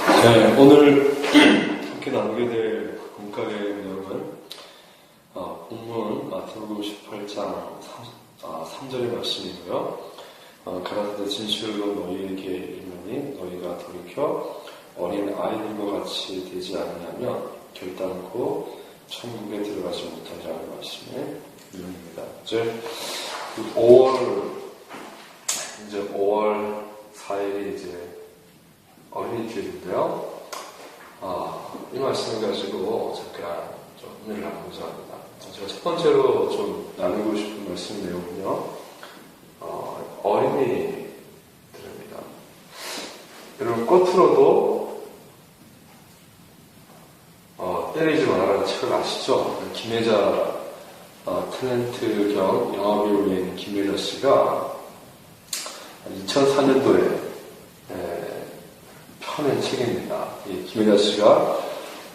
네, 오늘 함께 나누게 될 문과의 내용은 본문 마태복음 18장 3절의 말씀이고요. 가라사대 진실로 너희에게 이르노니 너희가 돌이켜 어린 아이들과 같이 되지 않으면 결단코 천국에 들어가지 못하리라는 말씀의 내용입니다. 이제 5월 4일이 이제 어린이주일인데요. 이 말씀을 가지고 잠깐 좀 은혜를 나누고자 합니다. 제가 첫 번째로 좀 나누고 싶은 말씀 내용은요, 어린이들입니다. 여러분, 겉으로도 때리지 말아라는 책을 아시죠? 김혜자 탤런트 겸 영화배우인 김혜자 씨가 2004년도에 펴낸 책입니다. 이 김혜자 씨가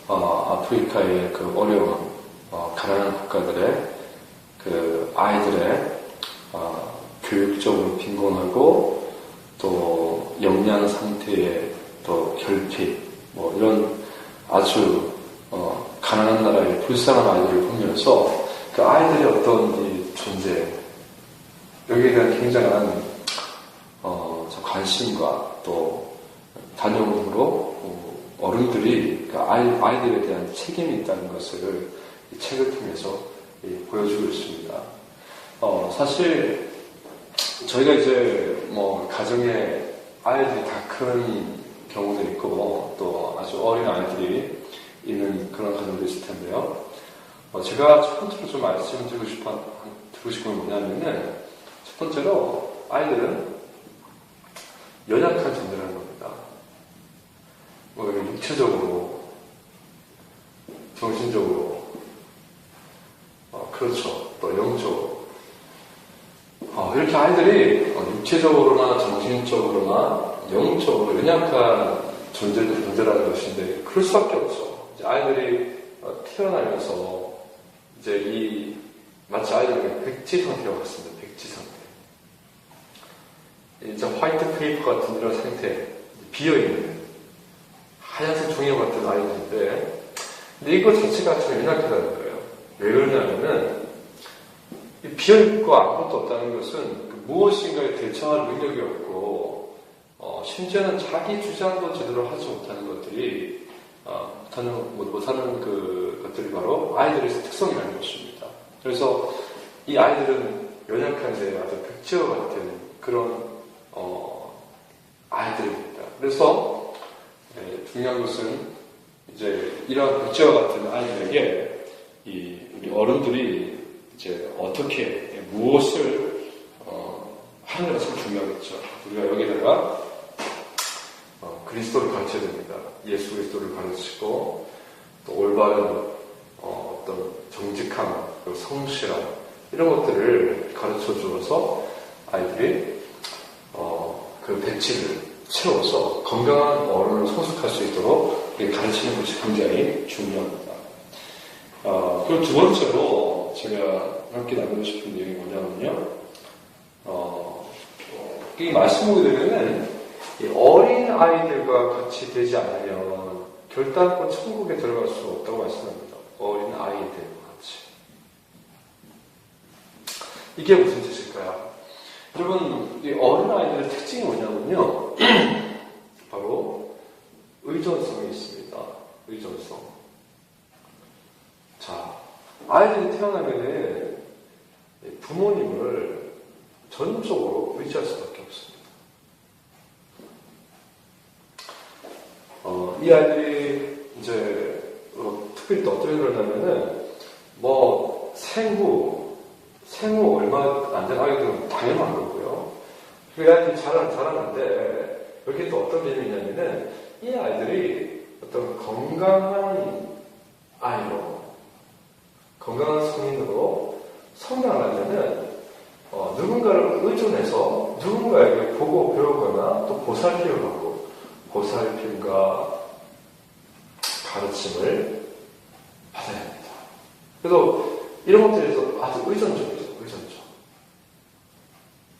아프리카의 그 어려운 가난한 국가들의 그 아이들의 교육적으로 빈곤하고 또 영양 상태의 또 결핍 뭐 이런 아주 가난한 나라의 불쌍한 아이들을 보면서 그 아이들의 어떤 이 존재 여기에 대한 굉장한 관심과 또 단용으로 어른들이 그 아이들에 대한 책임이 있다는 것을 이 책을 통해서 보여주고 있습니다. 사실 저희가 이제 뭐 가정에 아이들이 다 큰 경우도 있고 또 아주 어린 아이들이 있는 그런 가정도 있을 텐데요. 제가 첫 번째로 좀 말씀드리고 싶은 건 뭐냐면은 첫 번째로 아이들은 연약한 존재라는 겁니다. 육체적으로, 정신적으로, 그렇죠. 또 영적으로. 이렇게 아이들이 육체적으로나 정신적으로나 영적으로 연약한 존재라는 것인데, 그럴 수밖에 없죠. 이제 아이들이 태어나면서 이제 마치 아이들이 백지 상태와 같습니다. 백지 상태. 이제 화이트 페이퍼 같은 이런 상태, 비어있는 하얀색 종이와 같은 아이들인데, 근데 이거 자체가 참 연약하다는 거예요. 왜 그러냐면은 비어있고 아무것도 없다는 것은 무엇인가에 대처할 능력이 없고 심지어는 자기 주장도 제대로 하지 못하는 것들이 못하는 것들이 바로 아이들의 특성이라는 것입니다. 그래서 이 아이들은 연약한데 아주 백지와 같은 그런 아이들입니다. 그래서 중요한 것은 이제 이러한 백지와 같은 아이들에게 우리 어른들이 이제 어떻게 무엇을 하는 것이 중요하겠죠. 우리가 여기다가 그리스도를 가르쳐야 됩니다. 예수 그리스도를 가르치고 또 올바른 어떤 정직함, 성실함 이런 것들을 가르쳐 주어서 아이들이 그 백지를 채워서 건강한 어른을 성숙할 수 있도록 가르치는 것이 굉장히 중요합니다. 그리고 두 번째로 제가 함께 나누고 싶은 내용이 뭐냐면요. 이 말씀 보게 되면은 어린 아이들과 같이 되지 않으면 결단코 천국에 들어갈 수 없다고 말씀합니다. 어린 아이들과 같이. 이게 무슨 뜻일까요? 여러분, 이 어린 아이들의 특징이 뭐냐면요. 바로 의존성이 있습니다. 의존성. 자, 아이들이 태어나면은 부모님을 전적으로 의지할 수밖에 없습니다. 이 아이들이 이제 특별히 또 어떻게 그러냐면은 생후 얼마 안 된 아이들은 당연한 거고요. 그 아이들이 자라는데 여기 또 어떤 점이 있냐면은 이 아이들이 어떤 건강한 아이로 건강한 성인으로 성장하려면은 누군가를 의존해서 누군가에게 보고 배우거나 또 보살핌과 가르침을 받아야 합니다. 그래서 이런 것들에서 아주 의존적이죠.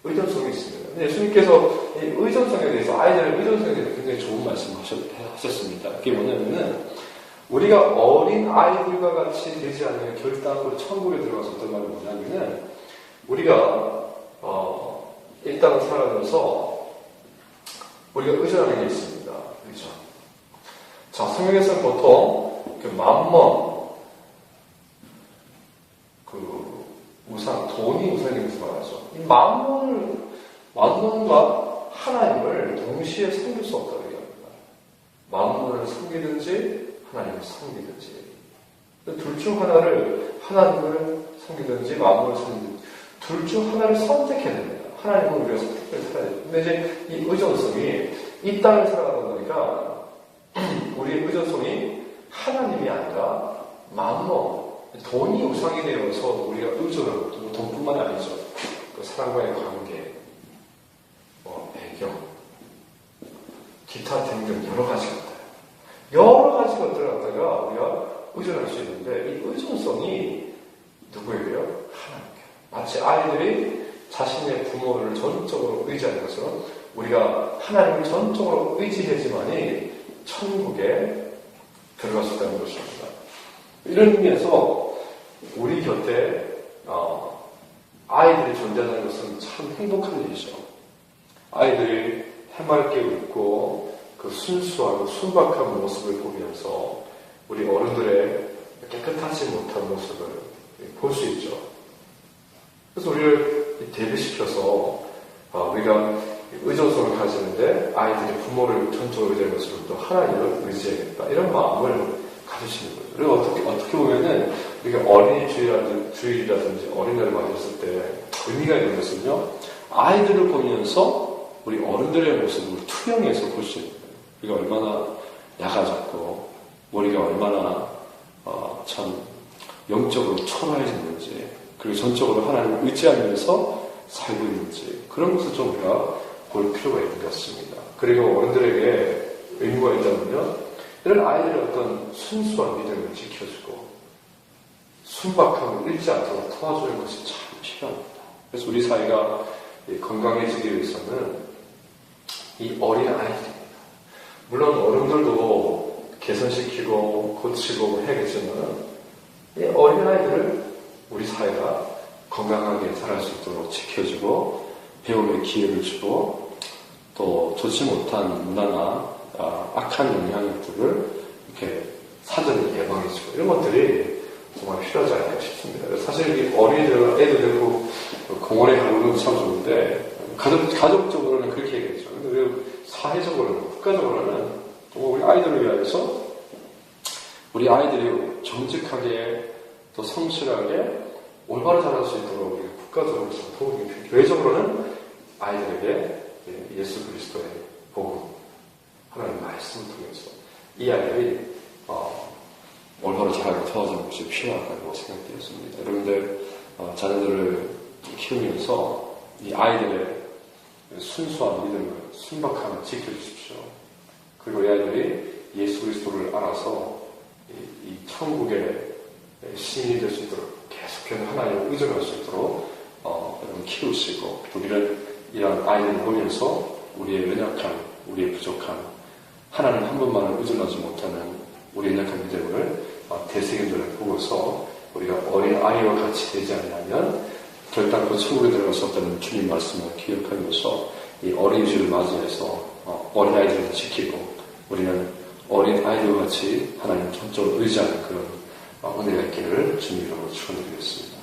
의존성이 있습니다. 근데 예수님께서 이 의존성에 대해서 아이들의 의존성에 대해서 굉장히 좋은 말씀하셨습니다. 그게 뭐냐면은 우리가 어린 아이들과 같이 되지 않으면 결단으로 천국에 들어가서 어떤 말이 뭐냐면은 우리가 이 땅을 살아가면서 우리가 의존하는 게 있습니다. 의존. 자, 성경에서는 보통 그 맘몬, 그 우상, 돈이 우상인 것을 말하죠. 이 맘몬과 하나님을 동시에 섬길 수 없다고 얘기합니다. 맘몬을 섬기든지 하나님을 섬기든지. 둘 중 하나를, 하나님을 섬기든지 맘몬을 섬기든지 둘 중 하나를 선택해야 됩니다. 하나님은 우리가 선택을 살아야 됩니다. 근데 이제 이 의존성이 이 땅을 살아가다 보니까 우리의 의존성이 하나님이 아니라 맘몬, 돈이 우상이 되어서 우리가 의존하고 돈뿐만이 아니죠. 그 사람과의 관계, 배경, 기타 등등 여러 가지 것들. 여러 가지 것들을 갖다가 우리가 의존할 수 있는데 이 의존성이 누구에게요? 하나님께. 마치 아이들이 자신의 부모를 전적으로 의지하는 것처럼 우리가 하나님을 전적으로 의지해야지만이 천국에 들어갈 수 있다는 것입니다. 이런 의미에서 우리 곁에 아이들이 존재하는 것은 참 행복한 일이죠. 아이들이 해맑게 웃고 그 순수하고 순박한 모습을 보면서 우리 어른들의 깨끗하지 못한 모습을 볼 수 있죠. 그래서 우리를 대비시켜서 우리가 의존성을 가지는데 아이들이 부모를 전적으로 의지하는 것처럼 또 하나님을 의지해야겠다. 이런 마음을 가지시는 거죠. 그리고 어떻게 보면은 우리가 어린이 주일이라든지 어린이날을 맞이했을 때 의미가 있는 것은요, 아이들을 보면서 우리 어른들의 모습을 투영해서 볼 수 있는 거예요. 우리가 얼마나 약아졌고, 머리가 얼마나 참 영적으로 초라해졌는지, 그리고 전적으로 하나님을 의지하면서 살고 있는지, 그런 것을 좀 우리가 볼 필요가 있는 것 같습니다. 그리고 어른들에게 의무가 있다면요, 이런 아이들의 어떤 순수한 믿음을 지켜주고, 순박함을 잃지 않도록 도와주는 것이 참 필요합니다. 그래서 우리 사회가 건강해지기 위해서는 이 어린 아이들입니다. 물론 어른들도 개선시키고 고치고 해야겠지만 이 어린 아이들을 우리 사회가 건강하게 자랄 수 있도록 지켜주고 배움의 기회를 주고 또 좋지 못한 문화나 악한 영향력들을 이렇게 사전에 예방해주고 이런 것들이 정말 필요하지 않을까 싶습니다. 사실 이 어린이들, 애들 데리고 공원에 가는 건 참 좋은데 가족적으로는 그렇게 얘기했죠. 근데 사회적으로는, 국가적으로는 우리 아이들을 위해서 우리 아이들이 정직하게 또 성실하게 올바로 자랄 수 있도록 우리가 국가적으로 도움이 필요해요. 교회적으로는 아이들에게 예수 그리스도의 복음, 하나님의 말씀을 통해서 이 아이들이 올바로 자라게 도와주는 것이 필요하다고 생각되었습니다. 여러분들 자녀들을 키우면서 이 아이들의 순수한 믿음을, 순박함을 지켜주십시오. 그리고 이 아이들이 예수 그리스도를 알아서 이 천국의 시민이 될 수 있도록 계속해서 하나님을 의존할 수 있도록 여러분 키우시고, 우리는 이런 아이들을 보면서 우리의 연약한, 우리의 부족한, 하나님 한 분만을 의존하지 못하는 우리의 연약한 믿음을 대세계들을 보고서 우리가 어린 아이와 같이 되지 않으면 결단코 천국에 들어갈 수 없다는 주님 말씀을 기억하면서 이 어린이주를 맞이해서 어린 아이들을 지키고 우리는 어린 아이들과 같이 하나님 전적으로 의지하는 그런 은혜가 있기를 주님 이름으로 축원드리겠습니다.